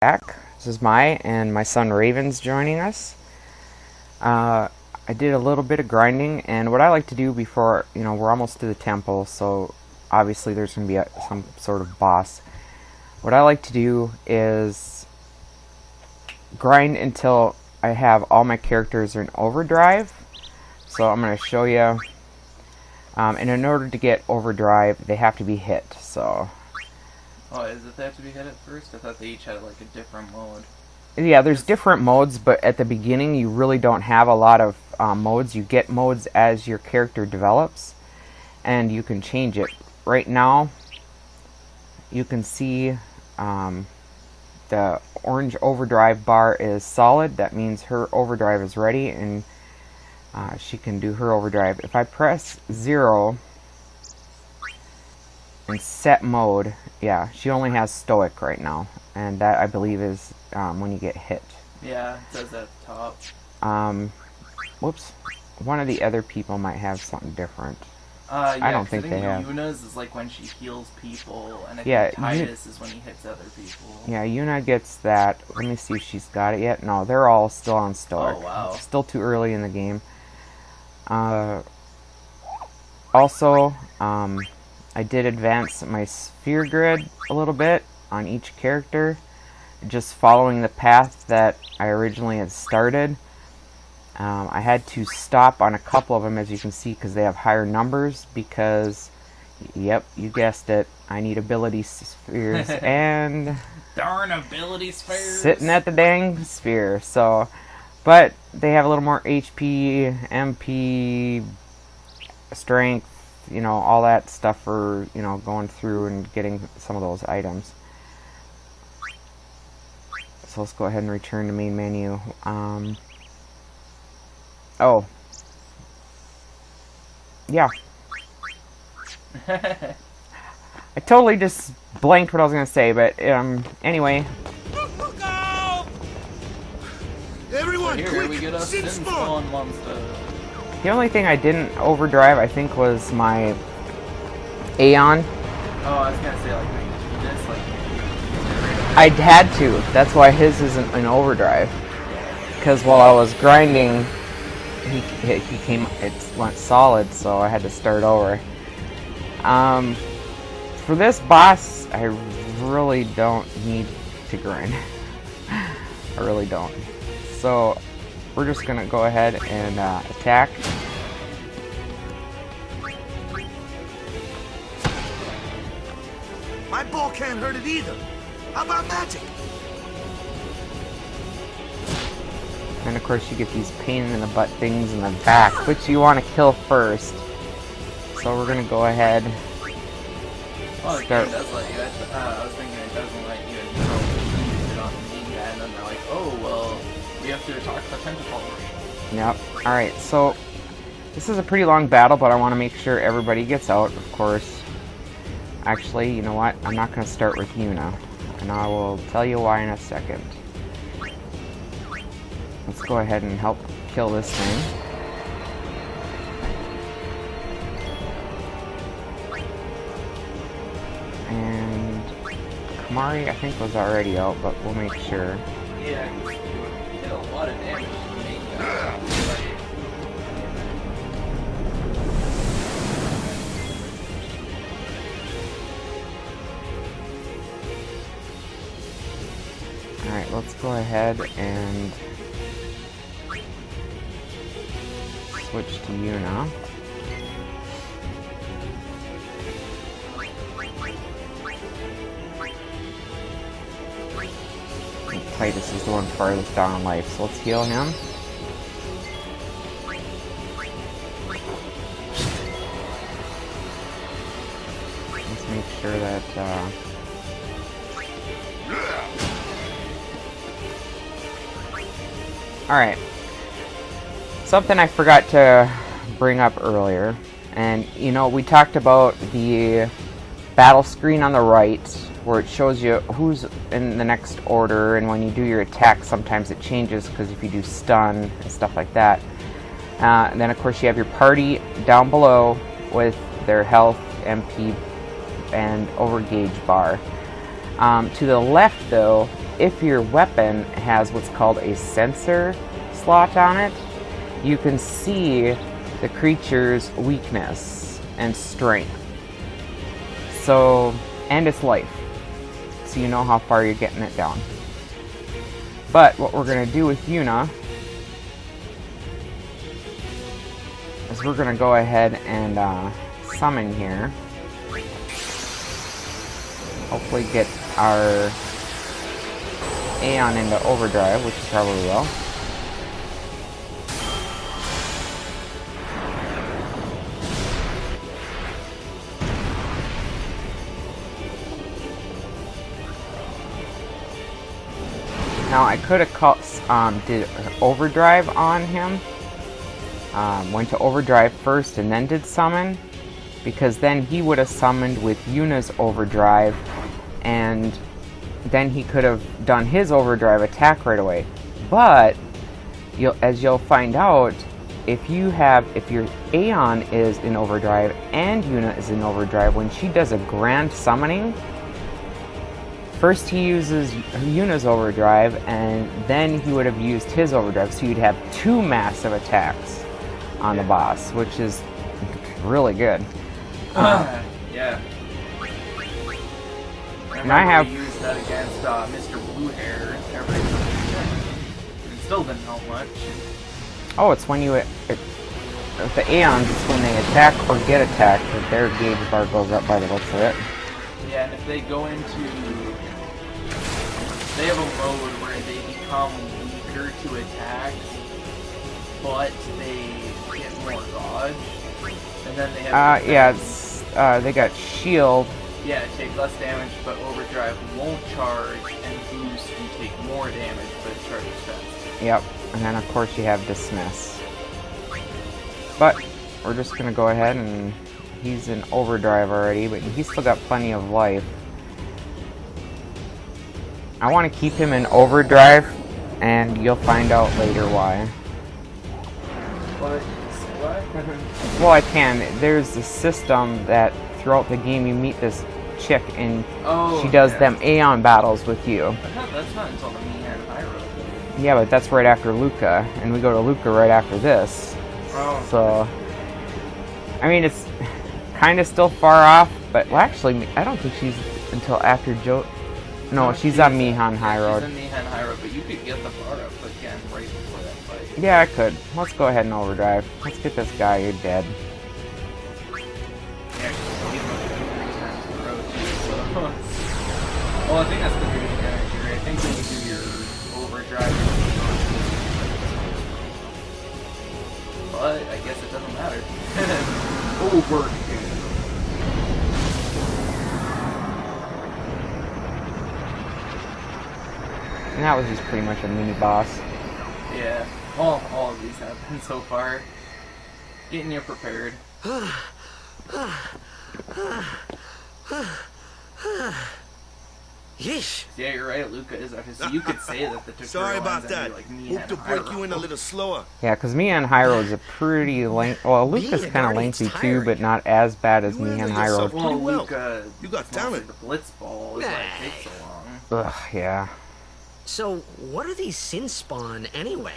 Back. This is Myhie, and my son Raven's joining us. I did a little bit of grinding, and what I like to do before, we're almost to the temple, so obviously there's going to be some sort of boss. What I like to do is grind until I have all my characters in overdrive. So I'm going to show you, and in order to get overdrive, they have to be hit, so... Oh, is it they have to be hit at first? I thought they each had like a different mode. Yeah, there's different modes, but at the beginning you really don't have a lot of modes. You get modes as your character develops, and you can change it. Right now, you can see the orange overdrive bar is solid. That means her overdrive is ready, and she can do her overdrive. If I press 0 and set mode, yeah, she only has stoic right now, and that I believe is when you get hit. Yeah, it says at the top. Whoops. One of the other people might have something different. Yeah, I don't think they have. Yuna's is like when she heals people, and I Yeah, think Titus is when he hits other people. Yeah, Yuna gets that. Let me see if she's got it yet. No, they're all still on stoic. Oh, wow. It's still too early in the game. Also, I did advance my sphere grid a little bit on each character, just following the path that I originally had started. I had to stop on a couple of them, as you can see, because they have higher numbers, because, yep, you guessed it, I need ability spheres, and... Darn ability spheres! Sitting at the dang sphere, so... But they have a little more HP, MP, strength, all that stuff for, going through and getting some of those items. So let's go ahead and return to main menu. Oh. Yeah. I totally just blanked what I was going to say, but, anyway. Everyone, so here we get us in spawn monster. The only thing I didn't overdrive, I think, was my Aeon. Oh, I was gonna say, like, this, like... I had to. That's why his isn't in overdrive. Because while I was grinding, it went solid, so I had to start over. For this boss, I really don't need to grind. I really don't. So, we're just gonna go ahead and attack. My ball can't hurt it either. How about magic? And of course you get these pain in the butt things in the back, which you want to kill first. So we're gonna go ahead. Oh, start. Does let you. I was thinking it doesn't let you use it on the mean guy, and then they're like, oh well. We have to attack the tentacle. Yep. Alright, so this is a pretty long battle, but I want to make sure everybody gets out, of course. Actually, you know what? I'm not going to start with Yuna, and I will tell you why in a second. Let's go ahead and help kill this thing. And Kamari, I think, was already out, but we'll make sure. Yeah, he did a lot of damage to the main guy. Alright, let's go ahead and switch to Yuna. Titus is the one farthest down in life, so let's heal him. Let's make sure that, Alright. Something I forgot to bring up earlier, and, we talked about the battle screen on the right, where it shows you who's in the next order, and when you do your attack, sometimes it changes, because if you do stun and stuff like that. And then, of course, you have your party down below with their health, MP, and overgauge bar. To the left, though, if your weapon has what's called a sensor slot on it, you can see the creature's weakness and strength. So, and its life. So you know how far you're getting it down. But what we're going to do with Yuna is we're going to go ahead and summon here. Hopefully get our Aeon into overdrive, which is probably will. Now I could have did overdrive on him. Went to overdrive first and then did summon, because then he would have summoned with Yuna's overdrive, and then he could have done his overdrive attack right away. But as you'll find out, if your Aeon is in overdrive and Yuna is in overdrive, when she does a grand summoning, first he uses Yuna's overdrive, and then he would have used his overdrive, so you'd have two massive attacks on the boss, which is really good. Yeah. And I have used that against Mr. Blue Hair and everything. It still didn't help much. Oh, it's when with the Aeons, it's when they attack or get attacked that their gauge bar goes up by the looks of it. Yeah, and if they go into... They have a mode where they become weaker to attacks, but they get more dodge. And then they have... yeah, it's, they got shield. Yeah, take less damage, but overdrive won't charge, and boost and take more damage, but it charges fast. Yep, and then of course you have dismiss. But we're just gonna go ahead, and he's in overdrive already, but he's still got plenty of life. I want to keep him in overdrive, and you'll find out later why. What? Well, I can. There's a system that throughout the game you meet this chick, and she does them Aeon battles with you. That's not until the Myhie and Hyro. Yeah, but that's right after Luca, and we go to Luca right after this. Oh. So, I mean, it's kind of still far off, but well, actually, I don't think she's until after Joe. No, she's on Myhie and Hyro. She's on Myhie and Hyro, but you could get the bar up again right before that fight. Yeah, I could. Let's go ahead and overdrive. Let's get this guy. You're dead. Yeah, he's going to 3 times in a row too, so... Well, I think that's the good energy, right? I think when you do your overdrive... But, I guess it doesn't matter. Over. And that was just pretty much a mini boss. Yeah, all of these have been so far. Getting you prepared. Yeesh. Yeah, you're right, Luca is actually. So you could say that the tutorial Sorry about ends that. like Myhie Hope and to break Hyro. you in a little slower. Yeah, because Myhie and Hyro is a pretty length. Well, Luca's kind of lengthy too, but not as bad as Myhie and Hyro. Well, well. Luca, You got talent. The Blitz Ball is why it takes so long. Ugh, yeah. So, what are these sin spawn anyway?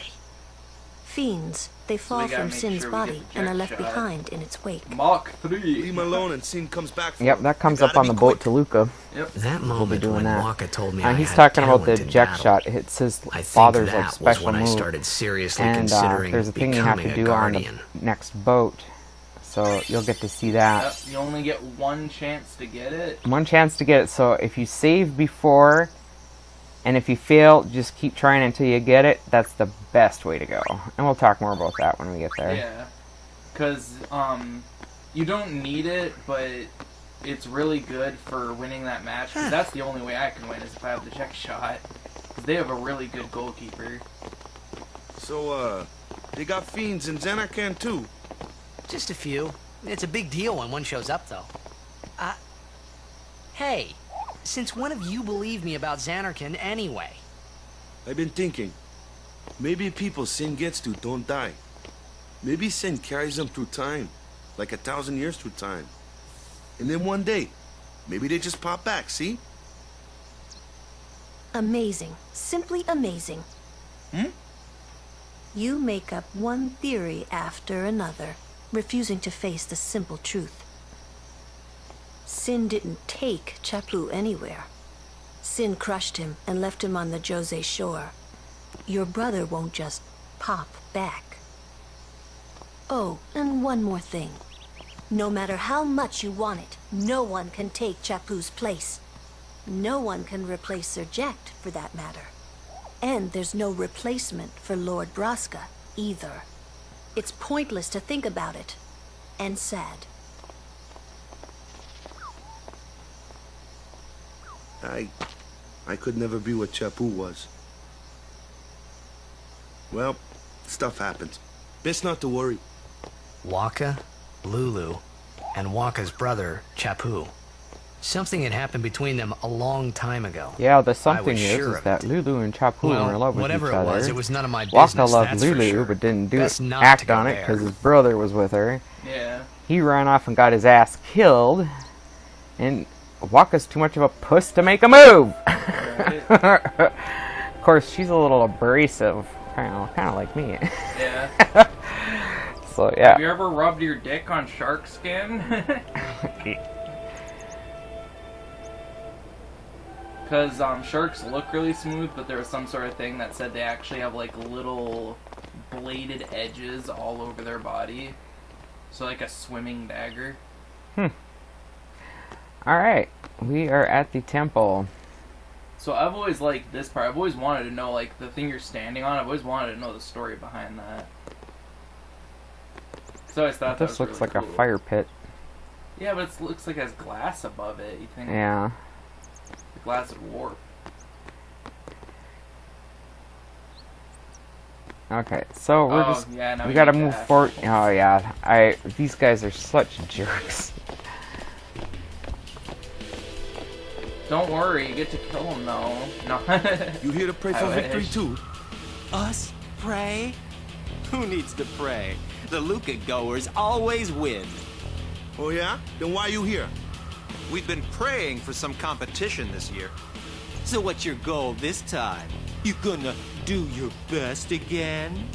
Fiends. They fall gotta from make Sin's sure we body get the and are jet left shot. behind in its wake. Mach 3. Leave him alone and Sin comes back for Yep, him. that comes You up gotta on the be boat quick. to Luca. Yep. That moment doing when that. Waka told me I He's had talking about the talent in eject battle. shot. It's his I think father's that like was special when I move. started seriously And considering there's a thing you have to becoming do a on the guardian. next boat. So you'll get to see that. Yep. You only get one chance to get it. One chance to get it. So if you save before, and if you fail, just keep trying until you get it. That's the best way to go. And we'll talk more about that when we get there. Yeah. Because, you don't need it, but it's really good for winning that match. Because that's the only way I can win, is if I have the check shot. Because they have a really good goalkeeper. So, they got fiends in Xanarkand too. Just a few. It's a big deal when one shows up, though. Hey, since when have you believed me about Xanarkand anyway? I've been thinking. Maybe people Sin gets to don't die. Maybe Sin carries them through time. Like 1,000 years through time. And then one day, maybe they just pop back, see? Amazing. Simply amazing. You make up one theory after another, refusing to face the simple truth. Sin didn't take Chapu anywhere. Sin crushed him and left him on the Jose shore. Your brother won't just pop back. Oh, and one more thing. No matter how much you want it, no one can take Chapu's place. No one can replace Sir Jekt, for that matter. And there's no replacement for Lord Braska, either. It's pointless to think about it. And sad. I could never be what Chapu was. Well, stuff happens. Best not to worry. Waka, Lulu, and Waka's brother, Chapu. Something had happened between them a long time ago. Yeah, the I something was is sure of that it. Lulu and Chapu were in love with whatever each other. it was none of my Waka business, loved that's for Lulu, sure. but didn't Best not act to go on it there. because his brother was with her. Yeah. He ran off and got his ass killed, and Waka's too much of a puss to make a move. Right. Of course, she's a little abrasive, kind of like me. Yeah. So yeah. Have you ever rubbed your dick on shark skin? Because sharks look really smooth, but there was some sort of thing that said they actually have like little bladed edges all over their body. So like a swimming dagger. Alright, we are at the temple. So I've always liked this part. I've always wanted to know, like, the thing you're standing on. I've always wanted to know the story behind that. So I always thought that This was looks really like cool. a fire pit. Yeah, but it looks like it has glass above it. You think Yeah. the glass would warp. Okay, so we're just yeah, now we gotta need move dash. forward. Oh yeah, these guys are such jerks. Don't worry, you get to kill him though. No. You here to pray for I victory wish. too? Us? Pray? Who needs to pray? The Luca goers always win. Oh yeah? Then why you here? We've been praying for some competition this year. So what's your goal this time? You gonna do your best again?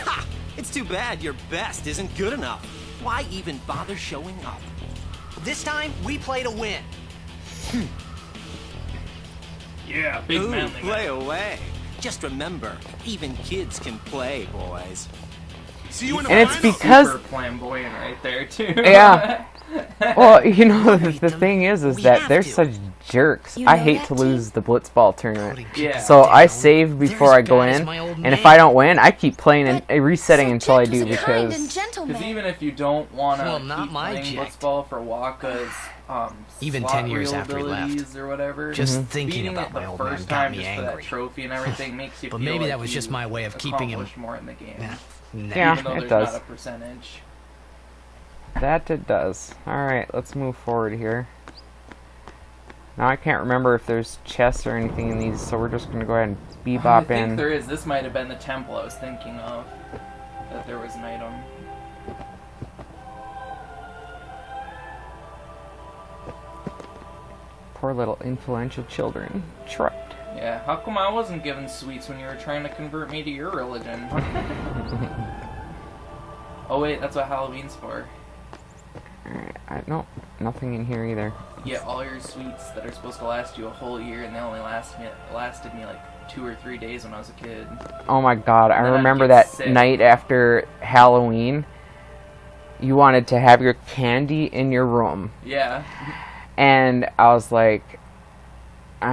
Ha! It's too bad your best isn't good enough. Why even bother showing up? This time, we play to win. Yeah, big Ooh, manly play guy. away. Just remember, even kids can play, boys. See you in the And it's finals. because Super flamboyant right there too. Yeah. Well, you know, the Beat them. thing is We that have they're to. such jerks. You I know hate that, to too? lose the blitzball tournament. Putting Yeah. people So I down. save before They're I as go bad as in, my old and if man. I don't win, I keep playing and resetting Sir until I Jekt do was a kind and because gentleman. Because even if you don't want to Well, not keep my playing Jekt. blitzball for Waka's Even slot 10 years reel after he left. abilities or whatever, Just thinking beating about it my the old first man got time me just for that angry. trophy and everything makes you But feel maybe like that was just you my way of keeping him- accomplished more in the game. Nah. Yeah. Even though it there's does. not a percentage. that it does. Alright, let's move forward here. Now I can't remember if there's chests or anything in these, so we're just going to go ahead and I bebop think in. there is. This might have been the temple I was thinking of. That there was an item. Poor little influential children. Trapped. Yeah, how come I wasn't given sweets when you were trying to convert me to your religion? Oh wait, that's what Halloween's for. Alright, no, nothing in here either. You get all your sweets that are supposed to last you a whole year, and they only lasted me like 2 or 3 days when I was a kid. Oh my god, I And then I'd remember get that sick. night after Halloween, you wanted to have your candy in your room. Yeah. And I was like, you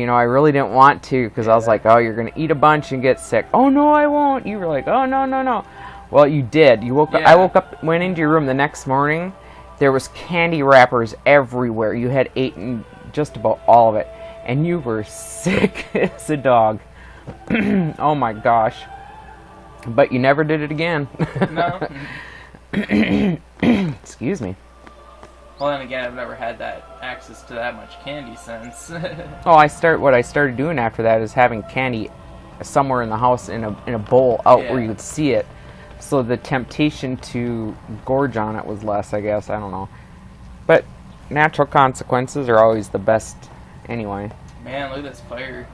know, I really didn't want to because I was like, oh, you're going to eat a bunch and get sick. Oh, no, I won't. You were like, oh, no, no, no. Well, you did. You woke up. I Yeah. woke up, went into your room the next morning. There was candy wrappers everywhere. You had eaten just about all of it. And you were sick as a dog. Oh, my gosh. But you never did it again. No? Excuse me. Well, then again, I've never had that access to that much candy since. Oh, what I started doing after that is having candy somewhere in the house in a bowl out where Yeah. you could see it. So the temptation to gorge on it was less, I guess. I don't know. But natural consequences are always the best anyway. Man, look at this fire.